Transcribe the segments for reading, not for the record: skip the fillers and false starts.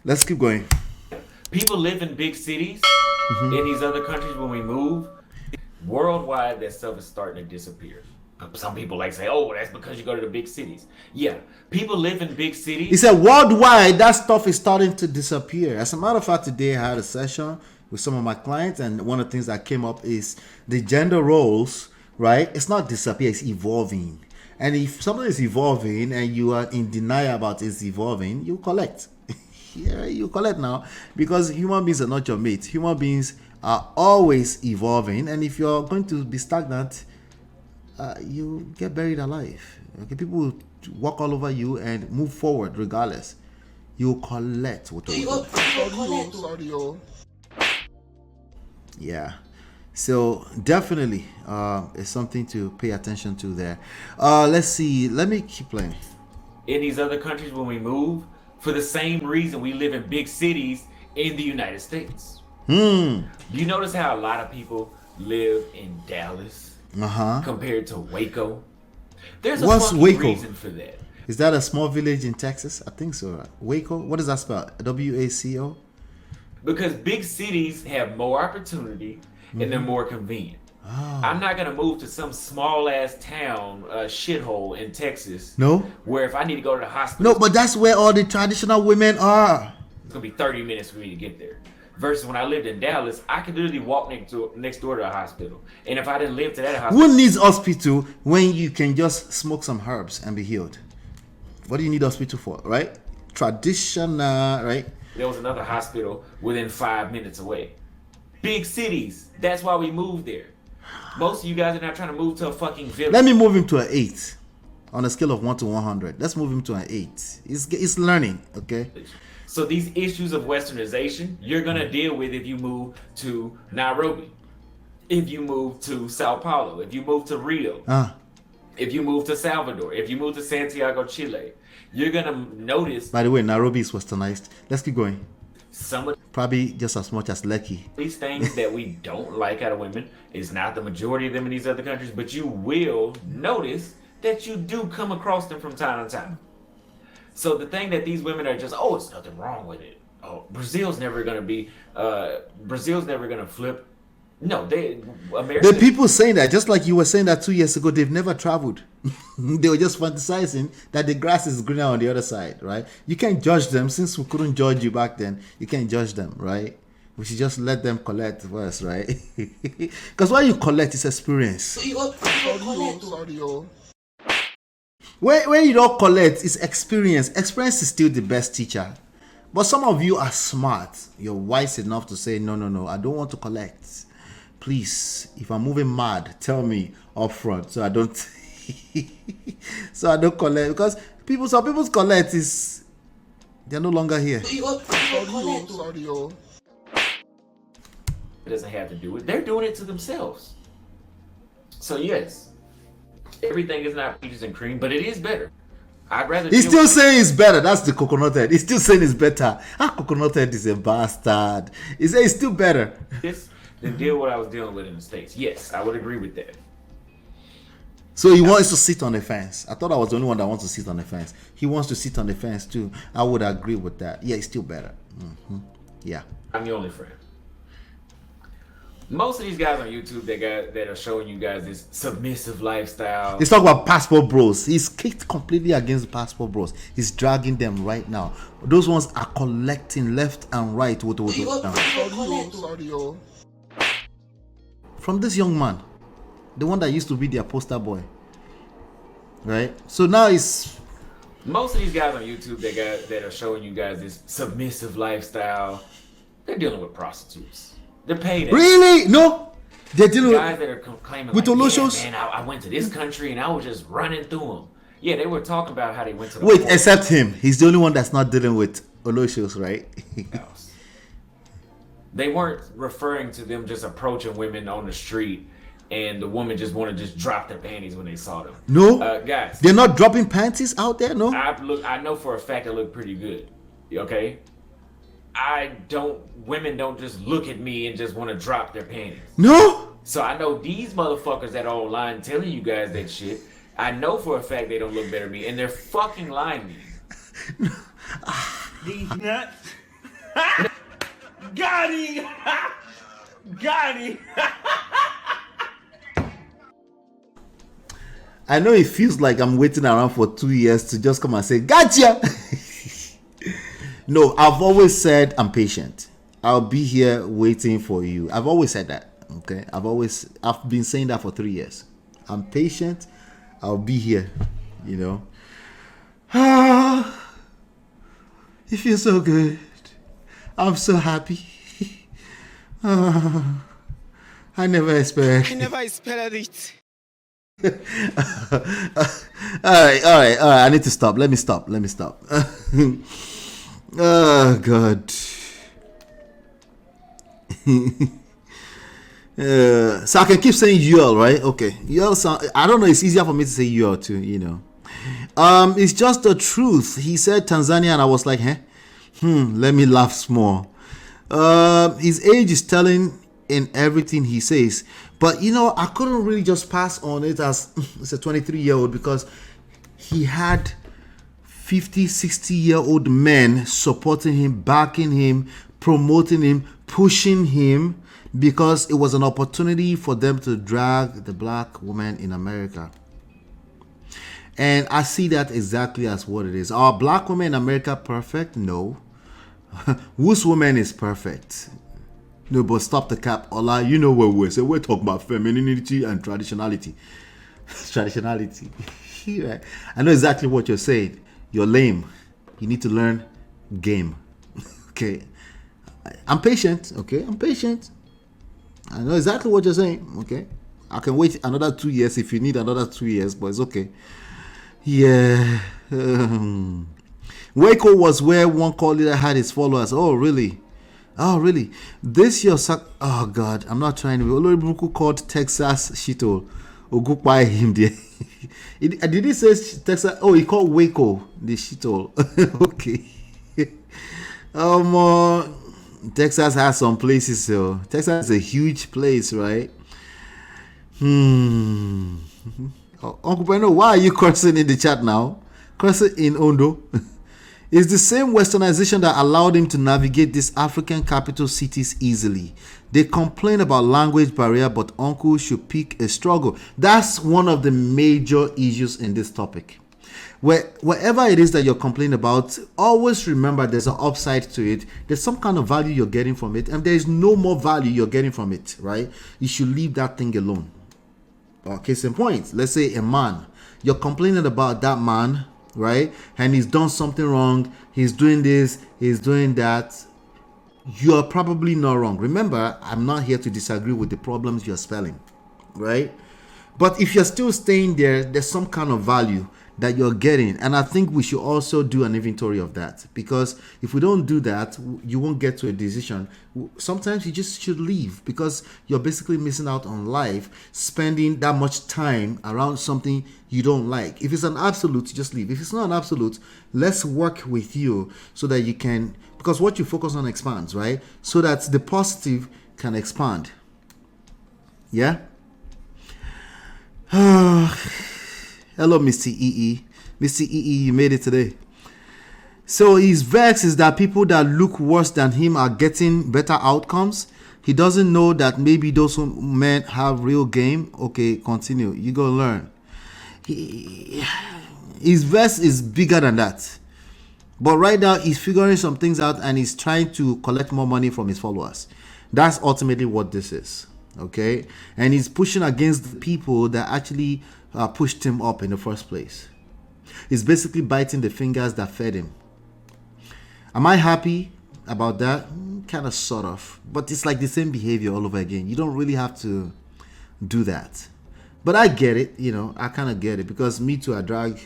Let's keep going. People live in big cities in these other countries when we move. Worldwide, that stuff is starting to disappear. Some people like say, oh, that's because you go to the big cities. Yeah, people live in big He cities. said worldwide, that stuff is starting to disappear. As a matter of fact, today I had a session with some of my clients, and one of the things that came up is the gender roles, right? It's not disappear, it's evolving. And if something is evolving and you are in denial about it's evolving, you collect. Yeah, you collect now, because human beings are not your mates. Human beings are always evolving, and if you're going to be stagnant, you get buried alive. Okay, people will walk all over you and move forward regardless. You collect what you yeah. So definitely, it's something to pay attention to there. Let's see. Let me keep playing. In these other countries when we move, for the same reason we live in big cities in the United States. Do you notice how a lot of people live in Dallas compared to Waco? There's a What's fucking Waco? reason for that. Is that a small village in Texas? I think so. Right? Waco. What does that spell? WACO. Because big cities have more opportunity and they're more convenient. I'm not gonna move to some small ass town shithole in Texas. No. Where if I need to go to the hospital, No, but that's where all the traditional women are. it's gonna be 30 minutes for me to get there. Versus when I lived in Dallas, I could literally walk next door to a hospital. And if I didn't live to that hospital, Who needs hospital when you can just smoke some herbs and be healed? What do you need hospital for, right? Traditional, right? there was another hospital within 5 minutes away. Big cities. That's why we moved there. Most of you guys are not trying to move to a fucking village. Let me move him to an 8 on a scale of 1 to 100. Let's move him to an 8. It's learning, okay? So these issues of westernization, you're gonna deal with if you move to Nairobi, if you move to Sao Paulo, if you move to Rio, if you move to Salvador, if you move to Santiago, Chile. You're gonna notice. By the way, Nairobi is westernized. Let's keep going. Some of Probably just as much as Lekki. these things that we don't like out of women is not the majority of them in these other countries, but you will notice that you do come across them from time to time. So the thing that these women are just, oh, it's nothing wrong with it. Oh, Brazil's never gonna flip. No, America. The people saying that, just like you were saying that 2 years ago, they've never traveled. They were just fantasizing that the grass is greener on the other side, right? You can't judge them. Since we couldn't judge you back then, you can't judge them, right? We should just let them collect first, right? Because when you collect, it's experience. When you don't collect, it's experience. Experience is still the best teacher. But some of you are smart. You're wise enough to say, no, I don't want to collect. Please, if I'm moving mad, tell me up front so I don't collect. Because some people's collect is they're no longer here. It doesn't have to do it. They're doing it to themselves. So yes, everything is not peaches and cream, but it is better. I'd rather. He's still saying it's better. That's the coconut head. He's still saying it's better. Coconut head is a bastard. He says it's still better. This than deal what I was dealing with in the States. Yes, I would agree with that. So he wants to sit on the fence. I thought I was the only one that wants to sit on the fence. He wants to sit on the fence too. I would agree with that. Yeah, it's still better. Yeah. I'm your only friend. Most of these guys on YouTube that are showing you guys this submissive lifestyle. He's talking about passport bros. He's kicked completely against passport bros. He's dragging them right now. Those ones are collecting left and right. From this young man, the one that used to be their poster boy, right? So now it's most of these guys on YouTube that are showing you guys this submissive lifestyle. They're dealing with prostitutes. They're paid. Really? No, they're dealing with guys that are claiming with like, Oloshos. Yeah, man, I went to this country and I was just running through them. Yeah, they were talking about how they went to. Wait, except him. He's the only one that's not dealing with Oloshos, right? They weren't referring to them just approaching women on the street and the woman just want to just drop their panties when they saw them. No, guys, they're not dropping panties out there. No, I know for a fact they look pretty good. Okay, women don't just look at me and just want to drop their panties. No. So I know these motherfuckers that are online telling you guys that shit. I know for a fact they don't look better than me, and they're fucking lying to you. These nuts. Got him! Got him! I know it feels like I'm waiting around for 2 years to just come and say, gotcha! No, I've always said I'm patient. I'll be here waiting for you. I've always said that. Okay, I've been saying that for 3 years. I'm patient. I'll be here. You know. It feels so good. I'm so happy. I never expected it. All right. I need to stop. Let me stop. Oh God. So I can keep saying UL, right? Okay. UL sound, I don't know, it's easier for me to say UL too, you know. It's just the truth. He said Tanzania and I was like, let me laugh small. His age is telling in everything he says. But you know, I couldn't really just pass on it as it's a 23-year-old because he had 50, 60-year-old men supporting him, backing him, promoting him, pushing him, because it was an opportunity for them to drag the black woman in America. And I see that exactly as what it is. Are black women in America perfect? No. Whose woman is perfect? No, but stop the cap. Ola, you know what we're saying. We're talking about femininity and traditionality. Traditionality. Right? I know exactly what you're saying. You're lame. You need to learn game. Okay. I'm patient. Okay. I'm patient. I know exactly what you're saying. Okay. I can wait another 2 years if you need another 2 years, but it's okay. Yeah. Waco was where one cult leader had his followers. Oh, really? This your oh God, I'm not trying to be. Oloribuku called Texas Shito. Ogukpai him there. Did he say Texas? Oh, he called Waco the Shito. Okay. Texas has some places, so Texas is a huge place, right? Uncle Breno, why are you cursing in the chat now? Cursing in Ondo. It's the same westernization that allowed him to navigate these African capital cities easily. They complain about language barrier, but uncle should pick a struggle. That's one of the major issues in this topic. Wherever it is that you're complaining about, always remember there's an upside to it. There's some kind of value you're getting from it, and there's no more value you're getting from it, right? You should leave that thing alone. Case in point, let's say a man. You're complaining about that man, right? And he's done something wrong. He's doing this, he's doing that. You're probably not wrong. Remember, I'm not here to disagree with the problems you're spelling, right? But if you're still staying there, there's some kind of value that you're getting. And I think we should also do an inventory of that, because if we don't do that, you won't get to a decision. Sometimes you just should leave, because you're basically missing out on life, spending that much time around something you don't like. If it's an absolute, just leave. If it's not an absolute, let's work with you so that you can, because what you focus on expands, right? So that the positive can expand. Yeah? Hello, Mr. EE. Mr. EE, you made it today. So his vex is that people that look worse than him are getting better outcomes. He doesn't know that maybe those men have real game. Okay, continue. You go learn. His vex is bigger than that. But right now, he's figuring some things out and he's trying to collect more money from his followers. That's ultimately what this is. Okay? And he's pushing against the people that actually pushed him up in the first place. He's basically biting the fingers that fed him. Am I happy about that? Kind of, sort of. But it's like the same behavior all over again. You don't really have to do that. But I get it, you know, I kind of get it, because me too, I drag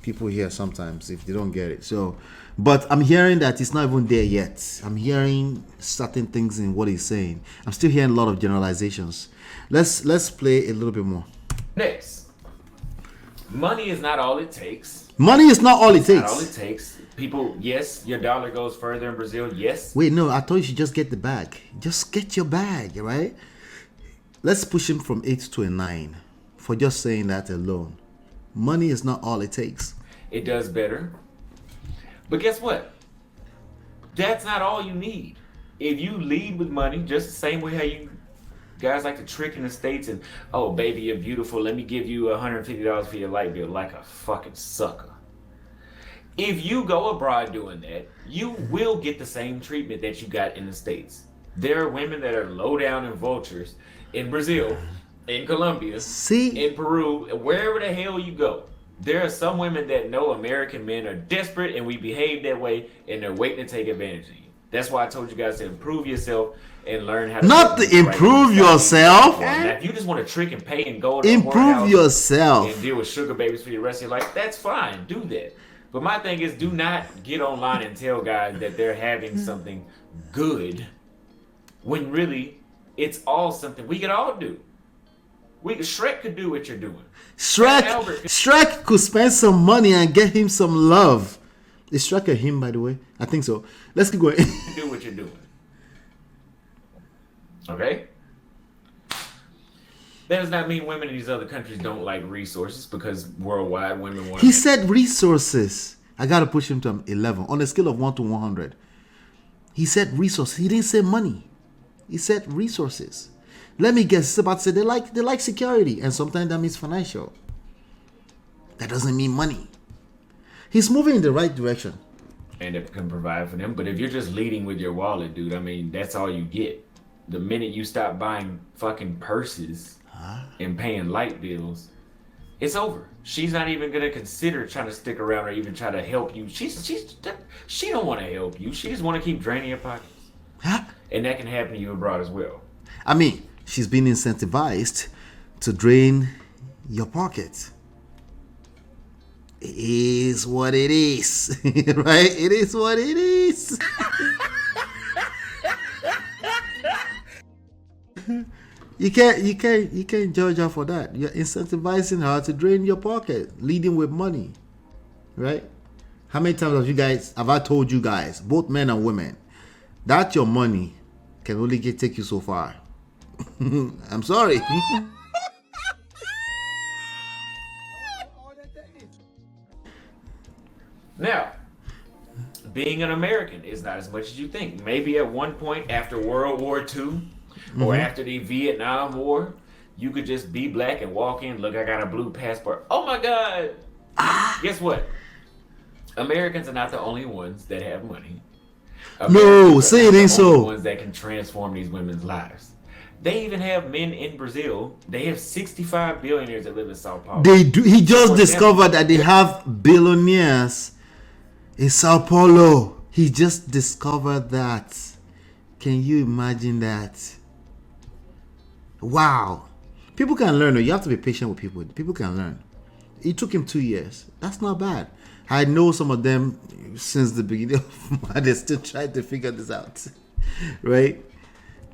people here sometimes if they don't get it. So, but I'm hearing that it's not even there yet. I'm hearing certain things in what he's saying. I'm still hearing a lot of generalizations. Let's play a little bit more. Next. Money is not all it takes. Money is not all it takes. Not all it takes. People, yes, your dollar goes further in Brazil. Yes. Wait, no, I thought you should just get the bag. Just get your bag, right? Let's push him from 8 to a 9 for just saying that alone. Money is not all it takes. It does better. But guess what? That's not all you need. If you lead with money, just the same way how you guys like to trick in the States and, oh, baby, you're beautiful. Let me give you $150 for your light bill, like a fucking sucker. If you go abroad doing that, you will get the same treatment that you got in the States. There are women that are low down and vultures in Brazil, in Colombia, in Peru, wherever the hell you go. There are some women that know American men are desperate and we behave that way and they're waiting to take advantage of you. That's why I told you guys to improve yourself and learn how to... Not to improve yourself. Now, if you just want to trick and pay and go to improve yourself and deal with sugar babies for the rest of your life, that's fine. Do that. But my thing is, do not get online and tell guys that they're having something good when really it's all something we could all do. Shrek could do what you're doing. Shrek could spend some money and get him some love. Is Shrek a him, by the way? I think so. Let's keep going. Do what you're doing. Okay? That does not mean women in these other countries don't like resources, because worldwide women want... He said resources. I got to push him to 11 on a scale of 1 to 100. He said resources. He didn't say money. He said resources. Let me guess. It's about to say they like security, and sometimes that means financial. That doesn't mean money. He's moving in the right direction. And it can provide for them. But if you're just leading with your wallet, dude, I mean, that's all you get. The minute you stop buying fucking purses and paying light bills, it's over. She's not even gonna consider trying to stick around or even try to help you. She don't want to help you. She just want to keep draining your pockets. And that can happen to you abroad as well. I mean, she's been incentivized to drain your pockets. It is what it is, right? It is what it is. You can't judge her for that. You're incentivizing her to drain your pocket, leading with money, right? How many times have I told you guys, both men and women, that your money can only take you so far? I'm sorry. Now, being an American is not as much as you think. Maybe at one point after World War II or after the Vietnam War, you could just be black and walk in, look, I got a blue passport. Oh my God. Guess what? Americans are not the only ones that have money. No, say it ain't so. The ones that can transform these women's lives. They even have men in Brazil. They have 65 billionaires that live in Sao Paulo. They do. He just discovered that they have billionaires in Sao Paulo. He just discovered that. Can you imagine that? Wow. People can learn. You have to be patient with people. People can learn. It took him 2 years. That's not bad. I know some of them since the beginning of March. They're still trying to figure this out. Right?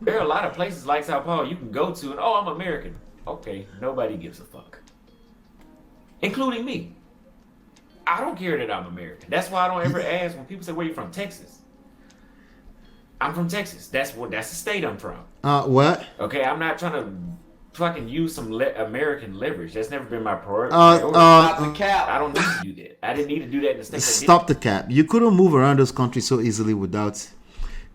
There are a lot of places like Sao Paulo you can go to and, oh, I'm American. Okay, nobody gives a fuck. Including me. I don't care that I'm American. That's why I don't ever ask when people say, where you from? Texas. I'm from Texas. That's the state I'm from. What? Okay, I'm not trying to fucking use some American leverage. That's never been my priority. I don't need to do that. I didn't need to do that in the States. Stop the cap. You couldn't move around those countries so easily without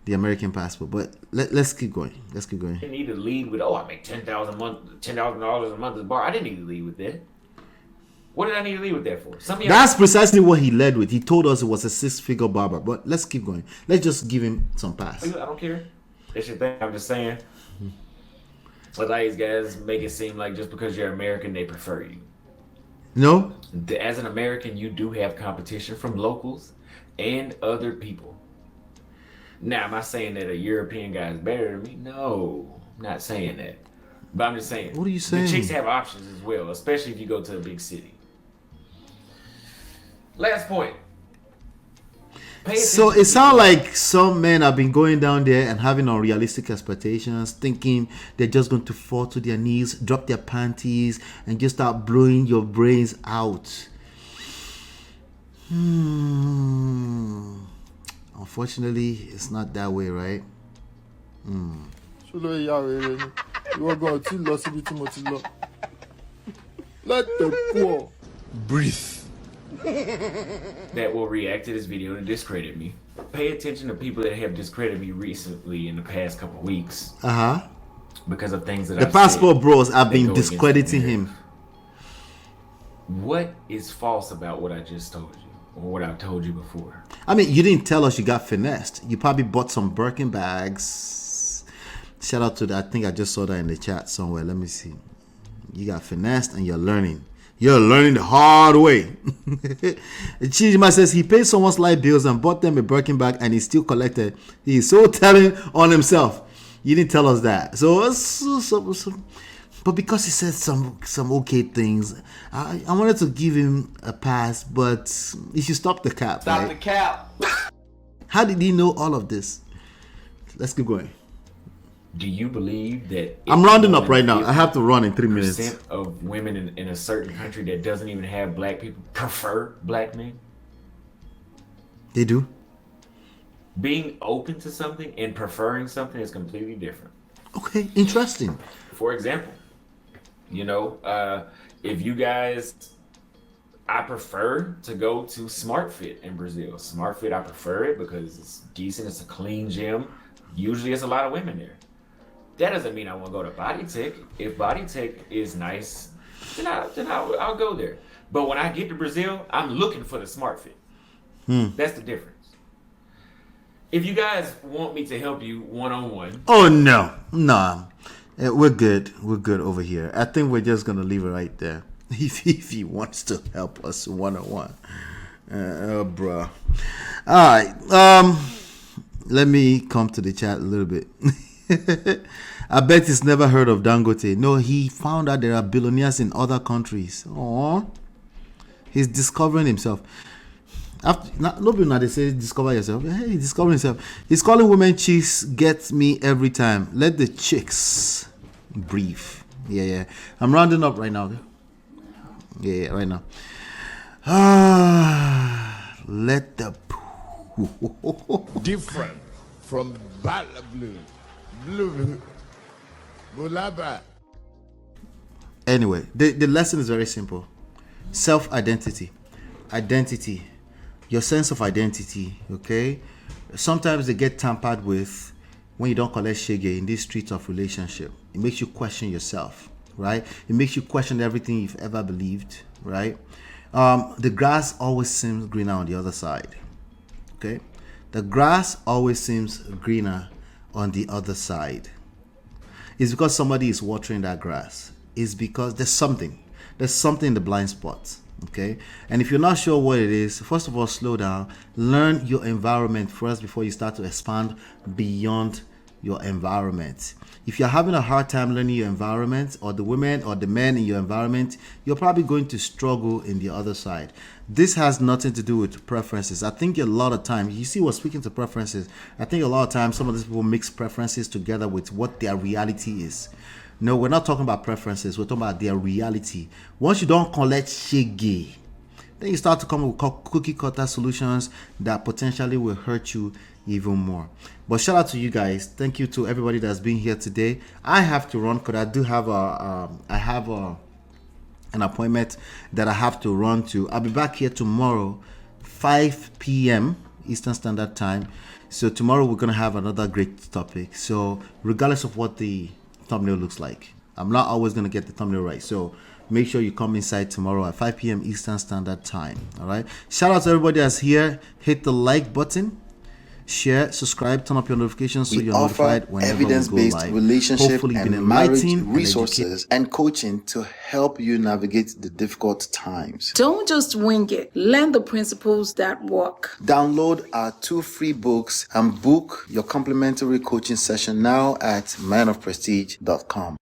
the American passport. But let's keep going. Let's keep going. I didn't need to lead with, I make $10,000 a month at the bar. I didn't need to lead with that. What did I need to lead with that for? That's precisely what he led with. He told us it was a 6-figure barber. But let's keep going. Let's just give him some pass. I don't care. That's your thing. I'm just saying. But these guys make it seem like just because you're American, they prefer you. No. As an American, you do have competition from locals and other people. Now, am I saying that a European guy is better than me? No, I'm not saying that. But I'm just saying. What are you saying? The chicks have options as well, especially if you go to a big city. Last point. So it sounds like some men have been going down there and having unrealistic expectations, thinking they're just going to fall to their knees, drop their panties, and just start blowing your brains out. Unfortunately, it's not that way, right? Let the poor breathe. That will react to this video to discredit me. pay attention to people that have discredited me recently in the past couple of weeks. Because of things that the passport bros have been discrediting him. What is false about what I just told you, or what I've told you before? I mean, you didn't tell us you got finessed. You probably bought some Birkin bags. Shout out to that. I think I just saw that in the chat somewhere. Let me see. You got finessed and you're learning. You're learning the hard way. Chijima says he paid someone's light bills and bought them a Birkin bag and he still collected. He is so telling on himself. You didn't tell us that. But because he said some okay things, I wanted to give him a pass, but he should stop the cap. Stop the cap. How did he know all of this? Let's keep going. Do you believe that I'm rounding up right now? I have to run in 3 minutes. % of women in a certain country that doesn't even have black people prefer black men? They do. Being open to something and preferring something is completely different. Okay, interesting. For example, if you guys, I prefer to go to SmartFit in Brazil. SmartFit, I prefer it because it's decent. It's a clean gym. Usually it's a lot of women there. That doesn't mean I want to go to Body Tech. If Body Tech is nice, then I'll go there. But when I get to Brazil, I'm looking for the SmartFit. That's the difference. If you guys want me to help you one-on-one. Oh, no. We're good. We're good over here. I think we're just going to leave it right there. If he wants to help us one-on-one. Bro. All right. Let me come to the chat a little bit. I bet he's never heard of Dangote. No, he found out there are billionaires in other countries. Aww. He's discovering himself. Nobody now they say discover yourself. Hey, he's discovering himself. He's calling women chicks. Gets me every time. Let the chicks breathe. Yeah. I'm rounding up right now. Okay? Yeah, right now. Let the different from blue. Anyway, the lesson is very simple. Self-identity. Identity. Your sense of identity, okay? Sometimes they get tampered with when you don't collect shege in these streets of relationship. It makes you question yourself, right? It makes you question everything you've ever believed, right? The grass always seems greener on the other side, okay? The grass always seems greener on the other side. It's because somebody is watering that grass. It's because there's something in the blind spot. Okay, and if you're not sure what it is, first of all, slow down, learn your environment first before you start to expand beyond your environment. If you're having a hard time learning your environment, or the women or the men in your environment, you're probably going to struggle in the other side. This has nothing to do with preferences. I think a lot of times, you see, we're speaking to preferences. I think a lot of times some of these people mix preferences together with what their reality is. No, we're not talking about preferences. We're talking about their reality. Once you don't collect shege, then you start to come up with cookie cutter solutions that potentially will hurt you even more. But shout out to you guys. Thank you to everybody that's been here today. I have to run because I do have an appointment that I have to run to. I'll be back here tomorrow, 5 p.m. Eastern Standard Time. So tomorrow we're going to have another great topic. So regardless of what the thumbnail looks like, I'm not always going to get the thumbnail right. So make sure you come inside tomorrow at 5 p.m. Eastern Standard Time. All right. Shout out to everybody that's here. Hit the like button, share, subscribe, turn up your notifications so you're notified whenever we go live. Evidence-based relationship and marriage resources and coaching to help you navigate the difficult times. Don't just wing it. Learn the principles that work. Download our 2 free books and book your complimentary coaching session now at manofprestige.com.